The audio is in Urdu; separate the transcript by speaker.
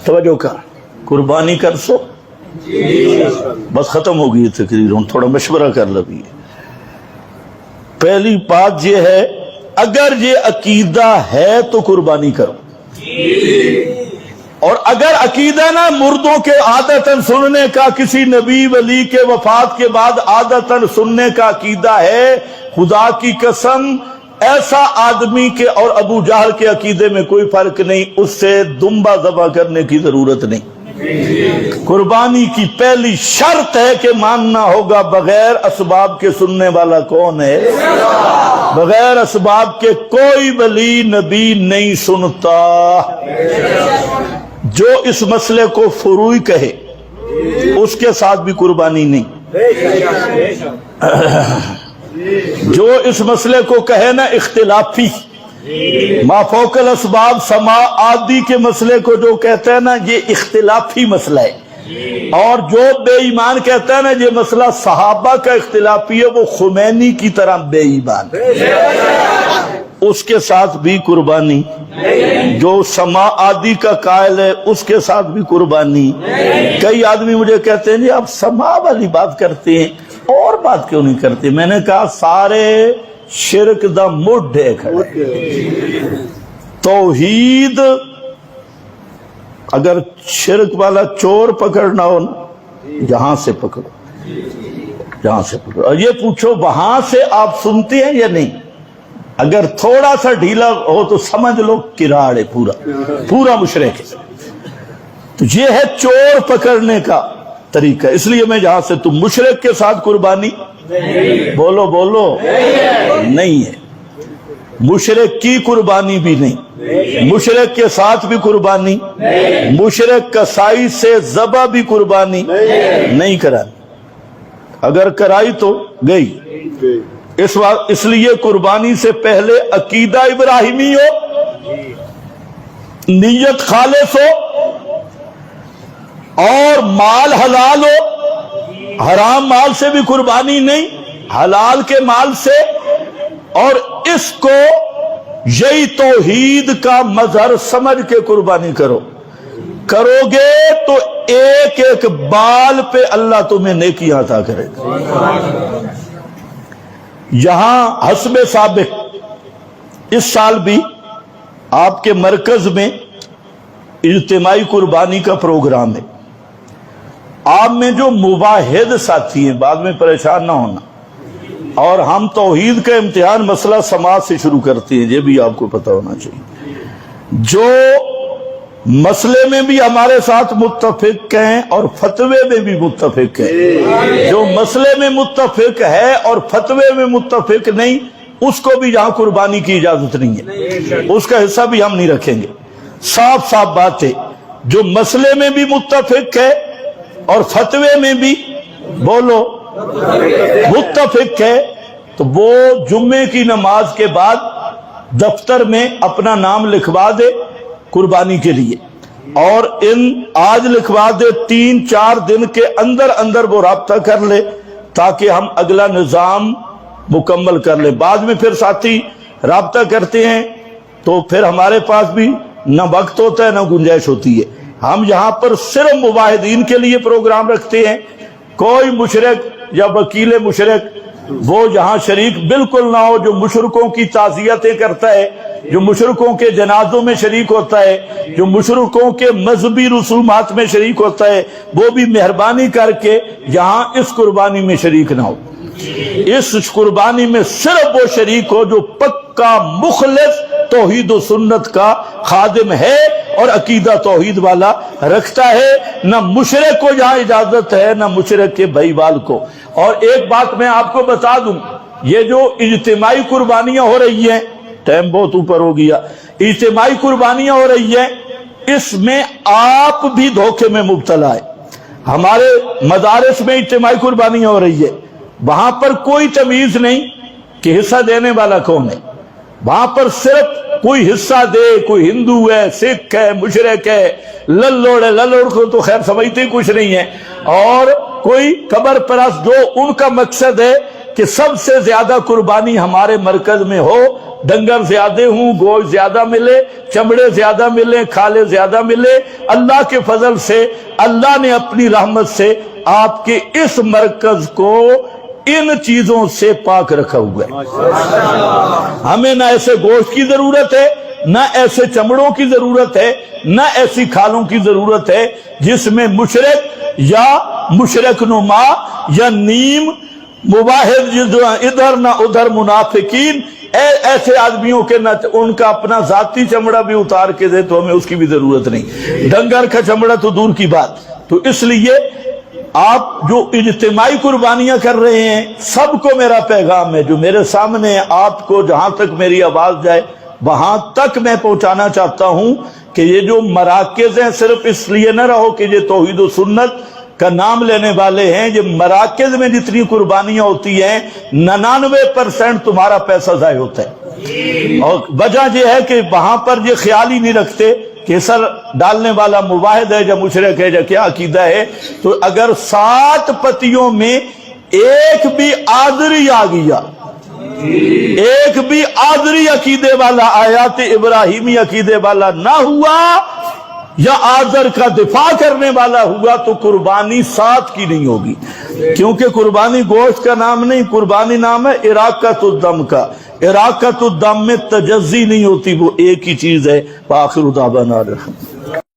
Speaker 1: توجہ کر قربانی کر سو بس ختم ہو گئی تقریر ہوں تھوڑا مشورہ کر لگی پہلی بات یہ ہے اگر یہ عقیدہ ہے تو قربانی کرو اور اگر عقیدہ نہ مردوں کے عادتاً سننے کا کسی نبی ولی کے وفات کے بعد عادتاً سننے کا عقیدہ ہے خدا کی قسم ایسا آدمی کے اور ابو جہل کے عقیدے میں کوئی فرق نہیں اس سے دمبا ذبح کرنے کی ضرورت نہیں قربانی کی پہلی شرط ہے کہ ماننا ہوگا بغیر اسباب کے سننے والا کون ہے بغیر اسباب کے کوئی ولی نبی نہیں سنتا جو اس مسئلے کو فروعی کہے اس کے ساتھ بھی قربانی نہیں جو اس مسئلے کو کہے نا اختلافی ما فوق الاسباب سما عادی کے مسئلے کو جو کہتے ہیں نا یہ اختلافی مسئلہ ہے اور جو بے ایمان کہتا ہے نا یہ مسئلہ صحابہ کا اختلافی ہے وہ خمینی کی طرح بے ایمان اس کے ساتھ بھی قربانی جو سما عادی کا قائل ہے اس کے ساتھ بھی قربانی کئی آدمی مجھے کہتے ہیں جی آپ سما والی بات کرتے ہیں اور بات کیوں نہیں کرتے میں نے کہا سارے شرک دا مڈ ہے کھڑے توحید اگر شرک والا چور پکڑنا ہو نا یہاں سے پکڑو یہاں سے پکڑو اور یہ پوچھو وہاں سے آپ سنتے ہیں یا نہیں اگر تھوڑا سا ڈھیلا ہو تو سمجھ لو کراڑ ہے پورا مشرک ہے تو یہ ہے چور پکڑنے کا طریقہ اس لیے میں جہاں سے تم مشرک کے ساتھ قربانی بولو نہیں ہے مشرک کی قربانی بھی نہیں مشرک کے ساتھ بھی قربانی مشرک کسائی سے ذبح بھی قربانی نہیں کرانی اگر کرائی تو گئی اس لیے قربانی سے پہلے عقیدہ ابراہیمی ہو نیت خالص ہو اور مال حلال ہو حرام مال سے بھی قربانی نہیں حلال کے مال سے اور اس کو یہی توحید کا مظہر سمجھ کے قربانی کرو گے تو ایک ایک بال پہ اللہ تمہیں نیکیاں عطا کرے گا یہاں حسب سابق اس سال بھی آپ کے مرکز میں اجتماعی قربانی کا پروگرام ہے آپ میں جو مواحد ساتھی ہیں بعد میں پریشان نہ ہونا اور ہم توحید کا امتحان مسئلہ سماج سے شروع کرتے ہیں یہ بھی آپ کو پتہ ہونا چاہیے جو مسئلے میں بھی ہمارے ساتھ متفق ہیں اور فتوے میں بھی متفق ہیں جو مسئلے میں متفق ہے اور فتوے میں متفق نہیں اس کو بھی یہاں قربانی کی اجازت نہیں ہے اس کا حصہ بھی ہم نہیں رکھیں گے صاف بات ہے جو مسئلے میں بھی متفق ہے اور فتوے میں بھی بولو متفق ہے تو وہ جمعے کی نماز کے بعد دفتر میں اپنا نام لکھوا دے قربانی کے لیے اور آج لکھوا دے 3-4 دن کے اندر وہ رابطہ کر لے تاکہ ہم اگلا نظام مکمل کر لیں بعد میں پھر ساتھی رابطہ کرتے ہیں تو پھر ہمارے پاس بھی نہ وقت ہوتا ہے نہ گنجائش ہوتی ہے ہم یہاں پر صرف مواحدین کے لیے پروگرام رکھتے ہیں کوئی مشرک یا وکیل مشرک وہ یہاں شریک بالکل نہ ہو جو مشرکوں کی تعزیتیں کرتا ہے جو مشرکوں کے جنازوں میں شریک ہوتا ہے جو مشرکوں کے مذہبی رسومات میں شریک ہوتا ہے وہ بھی مہربانی کر کے یہاں اس قربانی میں شریک نہ ہو اس قربانی میں صرف وہ شریک ہو جو پکا مخلص توحید و سنت کا خادم ہے اور عقیدہ توحید والا رکھتا ہے نہ مشرک کو یہاں اجازت ہے نہ مشرک کے بھائی وال کو اور ایک بات میں آپ کو بتا دوں یہ جو اجتماعی قربانیاں ہو رہی ہیں ٹائم بہت اوپر ہو گیا اجتماعی قربانیاں ہو رہی ہیں اس میں آپ بھی دھوکے میں مبتلا ہے ہمارے مدارس میں اجتماعی قربانیاں ہو رہی ہے وہاں پر کوئی تمیز نہیں کہ حصہ دینے والا کون ہے وہاں پر صرف کوئی حصہ دے کوئی ہندو ہے سکھ ہے مشرک ہے للوڑ ہے للوڑ کو تو خیر سمجھتے ہی کچھ نہیں ہے اور کوئی قبر پرست جو ان کا مقصد ہے کہ سب سے زیادہ قربانی ہمارے مرکز میں ہو ڈنگر زیادہ ہوں، گوشت زیادہ ملے، چمڑے زیادہ ملے، کھالے زیادہ ملے، اللہ کے فضل سے اللہ نے اپنی رحمت سے آپ کے اس مرکز کو ان چیزوں سے پاک رکھا ہوا ہے۔ ہمیں نہ ایسے گوشت کی ضرورت ہے، نہ ایسے چمڑوں کی ضرورت ہے، نہ ایسی کھالوں کی ضرورت ہے جس میں مشرک یا مشرک نما یا نیم مباحث جو ادھر نہ ادھر منافقین ایسے آدمیوں کے نہ ان کا اپنا ذاتی چمڑا بھی اتار کے دے تو ہمیں اس کی بھی ضرورت نہیں، ڈنگر کا چمڑا تو دور کی بات۔ تو اس لیے آپ جو اجتماعی قربانیاں کر رہے ہیں، سب کو میرا پیغام ہے جو میرے سامنے ہے، آپ کو جہاں تک میری آواز جائے وہاں تک میں پہنچانا چاہتا ہوں کہ یہ جو مراکز ہیں صرف اس لیے نہ رہو کہ یہ توحید و سنت کا نام لینے والے ہیں، یہ مراکز میں جتنی قربانیاں ہوتی ہیں 99% تمہارا پیسہ ضائع ہوتا ہے، اور وجہ یہ ہے کہ وہاں پر یہ خیال ہی نہیں رکھتے کہ سر ڈالنے والا مواحد ہے یا مشرک ہے یا کیا عقیدہ ہے۔ تو اگر 7 پتیوں میں ایک بھی آذری آ گیا، ایک بھی آذری عقیدے والا آیات ابراہیمی عقیدے والا نہ ہوا یا آذر کا دفاع کرنے والا ہوا تو قربانی 7 کی نہیں ہوگی، کیونکہ قربانی گوشت کا نام نہیں، قربانی نام ہے اراقۃ الدم کا۔ اراقۃ الدم میں تجزی نہیں ہوتی، وہ ایک ہی چیز ہے۔ وآخر دعوانا الحمدللہ۔